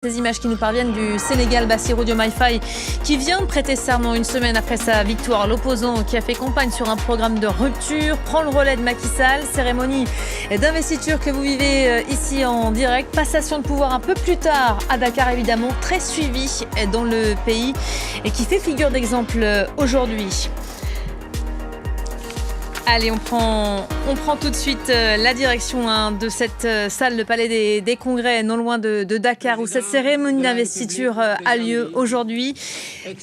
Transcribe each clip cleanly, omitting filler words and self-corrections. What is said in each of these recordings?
Ces images qui nous parviennent du Sénégal, Bassirou Diomaye Faye, qui vient de prêter serment une semaine après sa victoire. L'opposant qui a fait campagne sur un programme de rupture prend le relais de Macky Sall. Cérémonie d'investiture que vous vivez ici en direct. Passation de pouvoir un peu plus tard à Dakar, évidemment, très suivi dans le pays et qui fait figure d'exemple aujourd'hui. Allez, on prend tout de suite la direction de cette salle, le Palais des Congrès, non loin de Dakar, où cette cérémonie d'investiture a lieu aujourd'hui.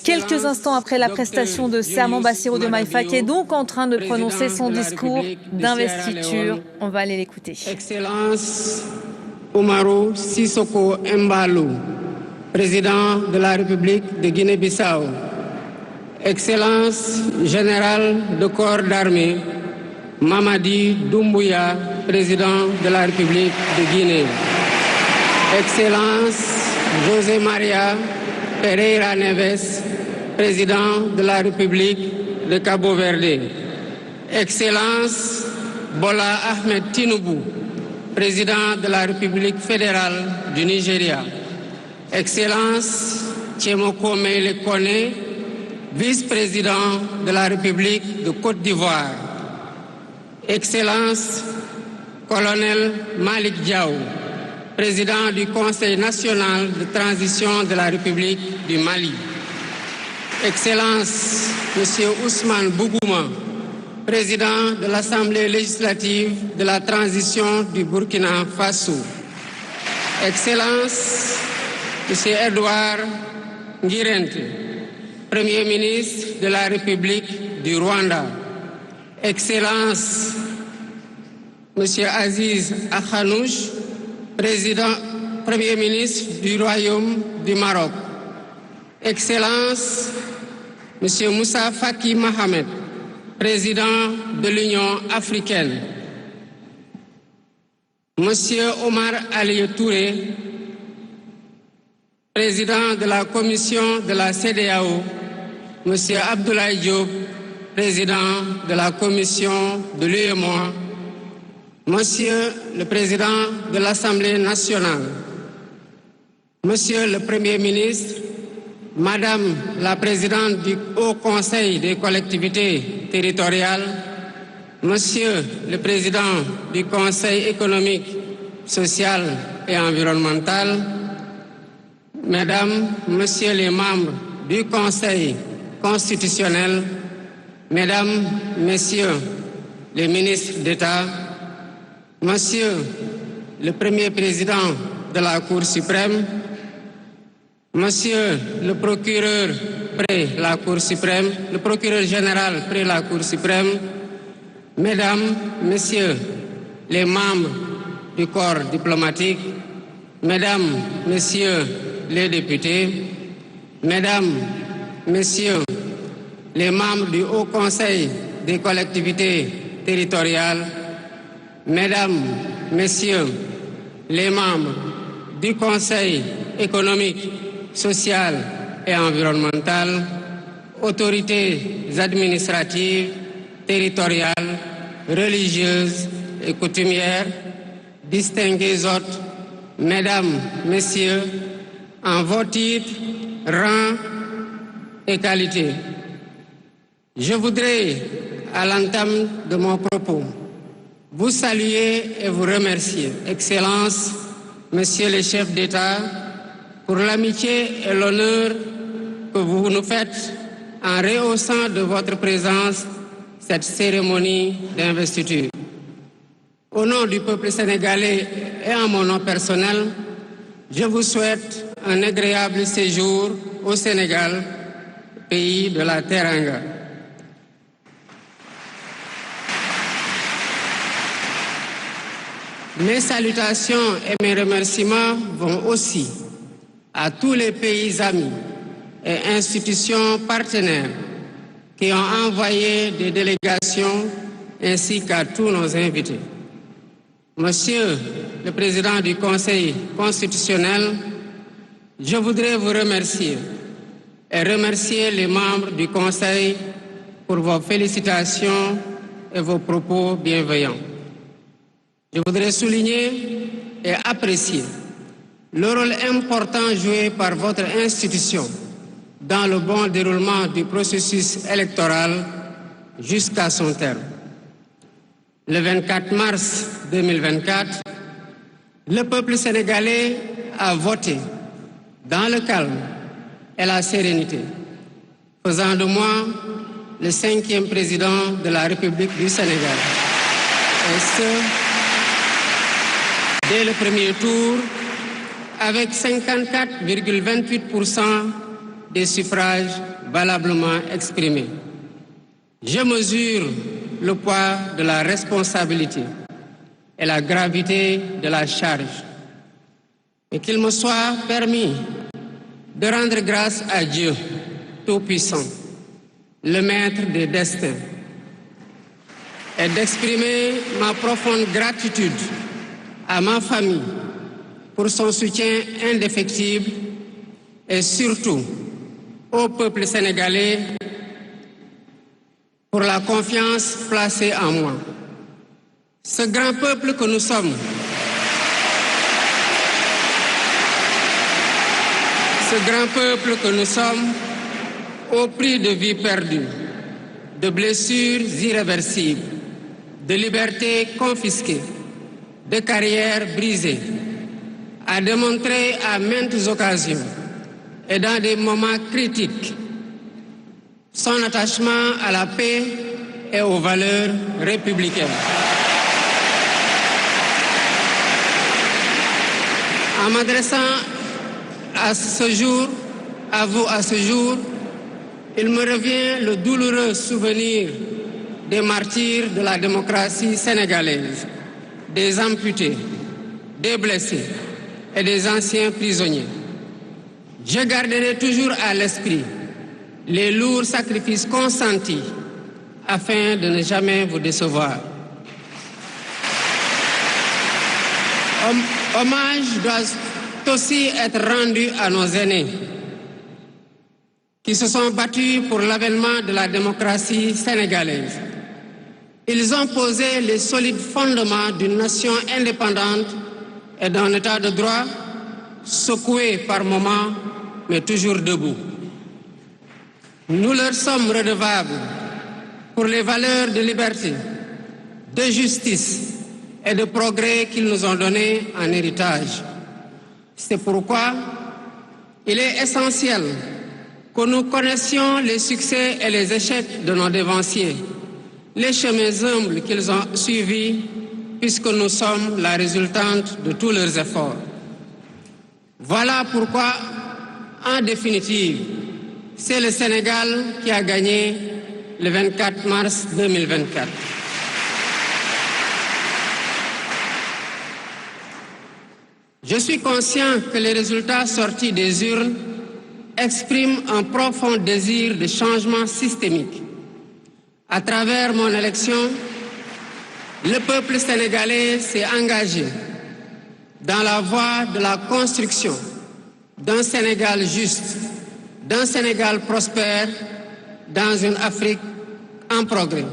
Quelques instants après la prestation de serment, Bassirou Diomaye Faye est donc en train de prononcer son discours d'investiture. On va aller l'écouter. Excellence Umaru Sissoko Embalo, président de la République de Guinée-Bissau. Excellence générale de corps d'armée, Mamadi Doumbouya, président de la République de Guinée. Excellence José Maria Pereira Neves, président de la République de Cabo Verde. Excellence Bola Ahmed Tinubu, président de la République fédérale du Nigeria. Excellence Tchemoko Meïle Kone, vice-président de la République de Côte d'Ivoire. Excellence colonel Malik Diaw, président du Conseil national de transition de la République du Mali. Excellence Monsieur Ousmane Bougouma, président de l'Assemblée législative de la transition du Burkina Faso. Excellence Monsieur Edouard Ngirente, Premier ministre de la République du Rwanda. Excellence Monsieur Aziz Akhanouch, Premier ministre du Royaume du Maroc. Excellence Monsieur Moussa Faki Mohamed, président de l'Union africaine. Monsieur Omar Ali Touré, président de la commission de la CEDEAO. Monsieur Abdoulaye Diop, président de la commission de l'UEMOA, Monsieur le président de l'Assemblée nationale, Monsieur le Premier ministre, Madame la présidente du Haut Conseil des collectivités territoriales, Monsieur le président du Conseil économique, social et environnemental, Mesdames, Messieurs les membres du Conseil constitutionnel, Mesdames, Messieurs les ministres d'État, Monsieur le Premier président de la Cour suprême, Monsieur le procureur près la Cour suprême, le procureur général près la Cour suprême, Mesdames, Messieurs les membres du corps diplomatique, Mesdames, Messieurs les députés, Mesdames, Messieurs les membres du Haut Conseil des collectivités territoriales, Mesdames, Messieurs les membres du Conseil économique, social et environnemental, autorités administratives, territoriales, religieuses et coutumières, distingués hôtes, Mesdames, Messieurs, en vos titres, rangs et qualités. Je voudrais, à l'entame de mon propos, vous saluer et vous remercier, Excellences, Messieurs les chefs d'État, pour l'amitié et l'honneur que vous nous faites en rehaussant de votre présence cette cérémonie d'investiture. Au nom du peuple sénégalais et en mon nom personnel, je vous souhaite un agréable séjour au Sénégal, pays de la Teranga. Mes salutations et mes remerciements vont aussi à tous les pays amis et institutions partenaires qui ont envoyé des délégations ainsi qu'à tous nos invités. Monsieur le Président du Conseil constitutionnel, je voudrais vous remercier et remercier les membres du Conseil pour vos félicitations et vos propos bienveillants. Je voudrais souligner et apprécier le rôle important joué par votre institution dans le bon déroulement du processus électoral jusqu'à son terme. Le 24 mars 2024, le peuple sénégalais a voté dans le calme et la sérénité, faisant de moi le 5e président de la République du Sénégal. Et ce, dès le premier tour, avec 54,28% des suffrages valablement exprimés. Je mesure le poids de la responsabilité et la gravité de la charge. Et qu'il me soit permis de rendre grâce à Dieu Tout-Puissant, le Maître des destins, et d'exprimer ma profonde gratitude à ma famille pour son soutien indéfectible et surtout au peuple sénégalais pour la confiance placée en moi. Ce grand peuple que nous sommes, au prix de vies perdues, de blessures irréversibles, de libertés confisquées, de carrières brisées, a démontré à maintes occasions et dans des moments critiques son attachement à la paix et aux valeurs républicaines. En m'adressant à vous à ce jour, il me revient le douloureux souvenir des martyrs de la démocratie sénégalaise, des amputés, des blessés et des anciens prisonniers. Je garderai toujours à l'esprit les lourds sacrifices consentis afin de ne jamais vous décevoir. Hommage doit aussi être rendu à nos aînés qui se sont battus pour l'avènement de la démocratie sénégalaise. Ils ont posé les solides fondements d'une nation indépendante et d'un état de droit secoué par moments, mais toujours debout. Nous leur sommes redevables pour les valeurs de liberté, de justice et de progrès qu'ils nous ont données en héritage. C'est pourquoi il est essentiel que nous connaissions les succès et les échecs de nos dévanciers, les chemins humbles qu'ils ont suivis, puisque nous sommes la résultante de tous leurs efforts. Voilà pourquoi, en définitive, c'est le Sénégal qui a gagné le 24 mars 2024. Je suis conscient que les résultats sortis des urnes expriment un profond désir de changement systémique. À travers mon élection, le peuple sénégalais s'est engagé dans la voie de la construction d'un Sénégal juste, d'un Sénégal prospère, dans une Afrique en progrès.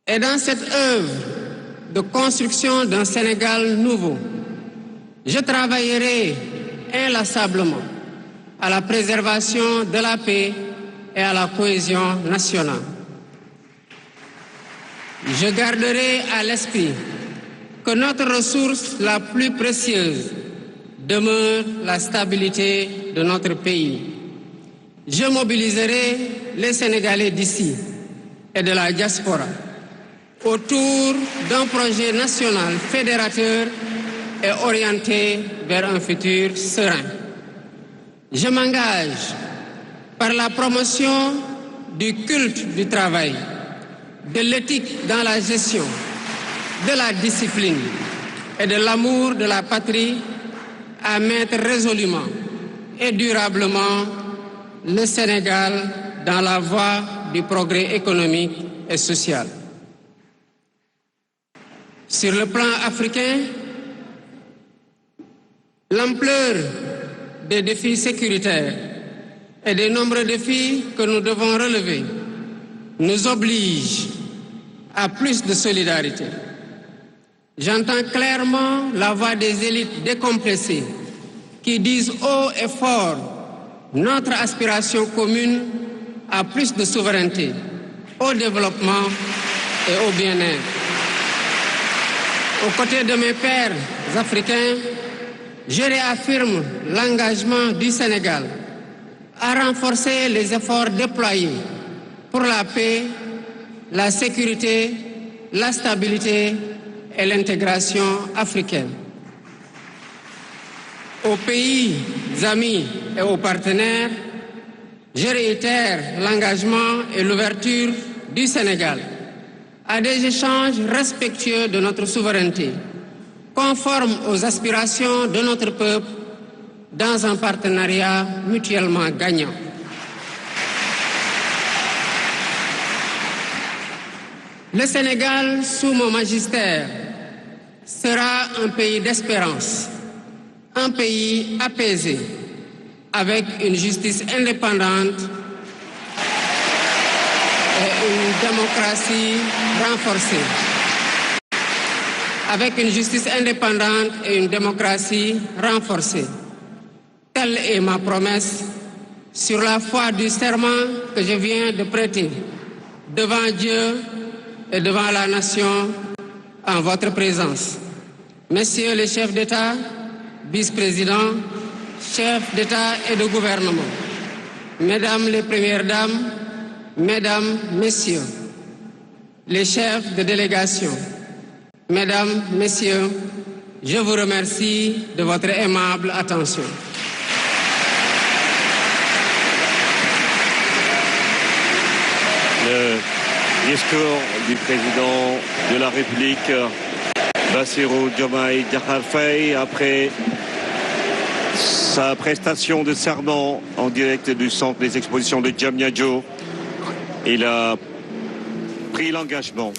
Et dans cette œuvre de construction d'un Sénégal nouveau, je travaillerai inlassablement à la préservation de la paix et à la cohésion nationale. Je garderai à l'esprit que notre ressource la plus précieuse demeure la stabilité de notre pays. Je mobiliserai les Sénégalais d'ici et de la diaspora autour d'un projet national fédérateur et orienté vers un futur serein. Je m'engage par la promotion du culte du travail, de l'éthique dans la gestion, de la discipline et de l'amour de la patrie à mettre résolument et durablement le Sénégal dans la voie du progrès économique et social. Sur le plan africain, l'ampleur des défis sécuritaires et des nombreux défis que nous devons relever nous oblige à plus de solidarité. J'entends clairement la voix des élites décompressées qui disent haut et fort notre aspiration commune à plus de souveraineté, au développement et au bien-être. Aux côtés de mes pairs africains, je réaffirme l'engagement du Sénégal à renforcer les efforts déployés pour la paix, la sécurité, la stabilité et l'intégration africaine. Aux pays amis et aux partenaires, je réitère l'engagement et l'ouverture du Sénégal à des échanges respectueux de notre souveraineté, conformes aux aspirations de notre peuple, dans un partenariat mutuellement gagnant. Le Sénégal, sous mon magistère, sera un pays d'espérance, un pays apaisé, avec une justice indépendante et une démocratie renforcée. Avec une justice indépendante et une démocratie renforcée. Telle est ma promesse sur la foi du serment que je viens de prêter devant Dieu et devant la nation en votre présence. Messieurs les chefs d'État, vice-présidents, chefs d'État et de gouvernement, Mesdames les Premières Dames, Mesdames, Messieurs, les chefs de délégation, Mesdames, Messieurs, je vous remercie de votre aimable attention. Le discours du président de la République, Bassirou Diomaye Diakhar Faye, après sa prestation de serment en direct du centre des expositions de Diamniadio. Il a pris l'engagement